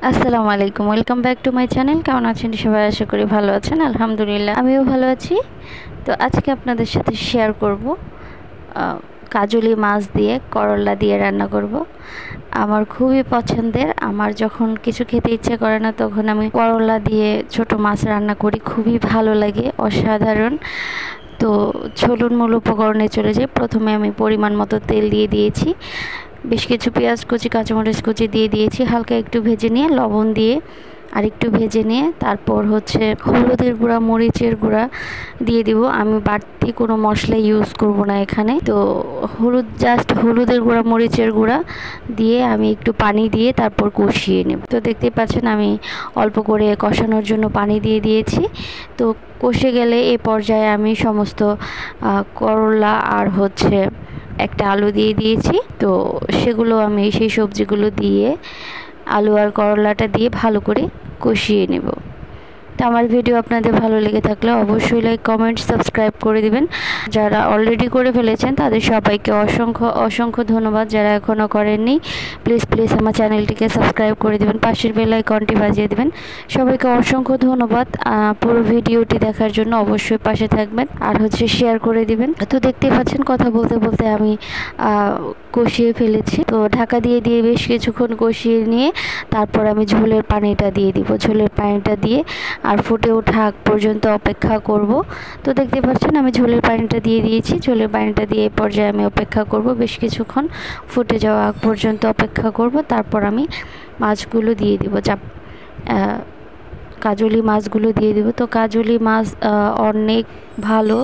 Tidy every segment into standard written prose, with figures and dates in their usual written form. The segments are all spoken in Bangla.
আসসালামু আলাইকুম, welcome back to my channel. কেমন আছেন সবাই? আশা করি ভালো আছেন। আলহামদুলিল্লাহ আমিও ভালো আছি। তো আজকে আপনাদের সাথে শেয়ার করব কাজলি মাছ দিয়ে করলা দিয়ে রান্না করব। আমার খুবই পছন্দের। আমার যখন কিছু খেতে ইচ্ছে করে না তখন আমি করলা দিয়ে ছোট মাছ রান্না করি, খুবই ভালো লাগে, অসাধারণ। তো চলুন মূল উপকরণে চলে যাই। প্রথমে আমি পরিমাণ মতো তেল দিয়ে দিয়েছি, বেশ কিছু পেঁয়াজ কুচি কাঁচামরিচ কুচি দিয়ে দিয়েছি, হালকা একটু ভেজে নিয়ে লবণ দিয়ে আর একটু ভেজে নিয়ে তারপর হলুদের গুঁড়া মরিচের গুঁড়া দিয়ে দিব। আমি বাড়তি কোনো মশলা ইউজ করব না এখানে। তো হলুদের গুঁড়া মরিচের গুঁড়া দিয়ে আমি একটু পানি দিয়ে তারপর কষিয়ে নেব। তো দেখতেই পাচ্ছেন আমি অল্প করে কষানোর জন্য পানি দিয়ে দিয়েছি। তো কষে গেলে এ পর্যায়ে আমি সমস্ত করলা আর একটা আলু দিয়ে দিয়েছি। তো সেগুলো আমি সেই সবজিগুলো দিয়ে আলু আর করলাটা দিয়ে ভালো করে কষিয়ে নেব। তো আমার ভিডিও আপনাদের ভালো লেগে থাকলে অবশ্যই লাইক কমেন্ট সাবস্ক্রাইব করে দিবেন। যারা অলরেডি করে ফেলেছেন তাদের সবাইকে অসংখ্য অসংখ্য ধন্যবাদ। যারা এখনও করেননি প্লিজ প্লিজ আমার চ্যানেলটিকে সাবস্ক্রাইব করে দিবেন, পাশের বেল আইকনটি বাজিয়ে দিবেন। সবাইকে অসংখ্য ধন্যবাদ পুরো ভিডিওটি দেখার জন্য। অবশ্যই পাশে থাকবেন আর শেয়ার করে দিবেন। তো দেখতেই পাচ্ছেন কথা বলতে বলতে আমি কষিয়ে ফেলেছি। তো ঢাকা দিয়ে দিয়ে বেশ কিছুক্ষণ কষিয়ে নিয়ে তারপর আমি ঝোলের পানিটা দিয়ে দিব। ঝোলের পানিটা দিয়ে আর ফুটে ওঠা আগ পর্যন্ত অপেক্ষা করব। তো দেখতে পাচ্ছেন আমি ঝোলের পানিটা দিয়ে দিয়েছি। ঝোলের পানিটা দিয়ে এই পর্যায়ে আমি অপেক্ষা করব, বেশ কিছুক্ষণ ফুটে যাওয়া আগ পর্যন্ত অপেক্ষা করব। তারপর আমি মাছগুলো দিয়ে দিব, কাজলি মাছগুলো দিয়ে দিব। তো কাজলি মাছ অনেক ভালো।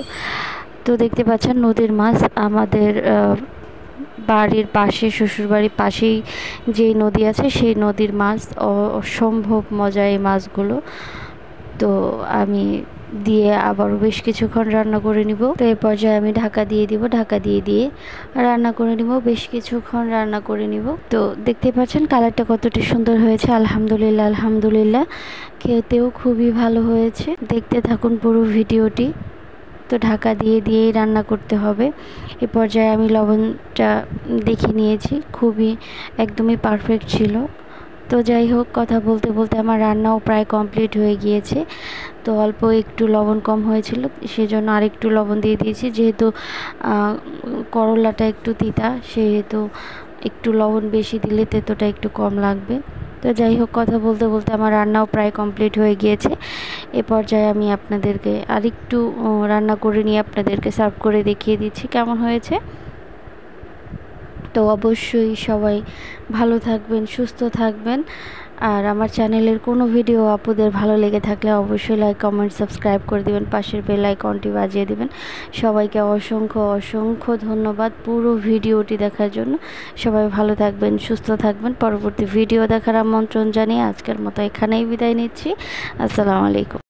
তো দেখতে পাচ্ছেন নদীর মাছ, আমাদের বাড়ির পাশে, শ্বশুরবাড়ির পাশেই যেই নদী আছে সেই নদীর মাছ, অসম্ভব মজা এই মাছগুলো। তো আমি দিয়ে আবার বেশ কিছুক্ষণ রান্না করে নিব। তো এই পর্যায়ে আমি ঢাকা দিয়ে দিব, ঢাকা দিয়ে দিয়ে রান্না করে নিব, বেশ কিছুক্ষণ রান্না করে নিব। তো দেখতে পাচ্ছেন কালারটা কতটা সুন্দর হয়েছে। আলহামদুলিল্লাহ আলহামদুলিল্লাহ, খেতেও খুবই ভালো হয়েছে। দেখতে থাকুন পুরো ভিডিওটি। তো ঢাকা দিয়ে দিয়েই রান্না করতে হবে। এ পর্যায়ে আমি লবণটা দেখে নিয়েছি, একদমই পারফেক্ট ছিল। তো যাই হোক, কথা বলতে বলতে আমার রান্নাও প্রায় কমপ্লিট হয়ে গিয়েছে। তো অল্প একটু লবণ কম হয়েছিল, সেজন্য আরেকটু লবণ দিয়ে দিয়েছি। যেহেতু করলাটা একটু তিতা, সেহেতু একটু লবণ বেশি দিলে তেতোটা একটু কম লাগবে। তো যাই হোক, কথা বলতে বলতে আমার রান্নাও প্রায় কমপ্লিট হয়ে গিয়েছে। এ পর্যায়ে আমি আপনাদেরকে আরেকটু রান্না করে নিয়ে আপনাদেরকে সার্ভ করে দেখিয়ে দিচ্ছি কেমন হয়েছে। তো অবশ্যই সবাই ভালো থাকবেন, সুস্থ থাকবেন। আর আমার চ্যানেলের কোনো ভিডিও আপনাদের ভালো লেগে থাকলে অবশ্যই লাইক কমেন্ট সাবস্ক্রাইব করে দেবেন, পাশের বেল আইকনটি বাজিয়ে দেবেন। সবাইকে অসংখ্য অসংখ্য ধন্যবাদ পুরো ভিডিওটি দেখার জন্য। সবাই ভালো থাকবেন, সুস্থ থাকবেন। পরবর্তী ভিডিও দেখার আমন্ত্রণ জানিয়ে আজকের মতো এখানেই বিদায় নিচ্ছি। আসসালামু আলাইকুম।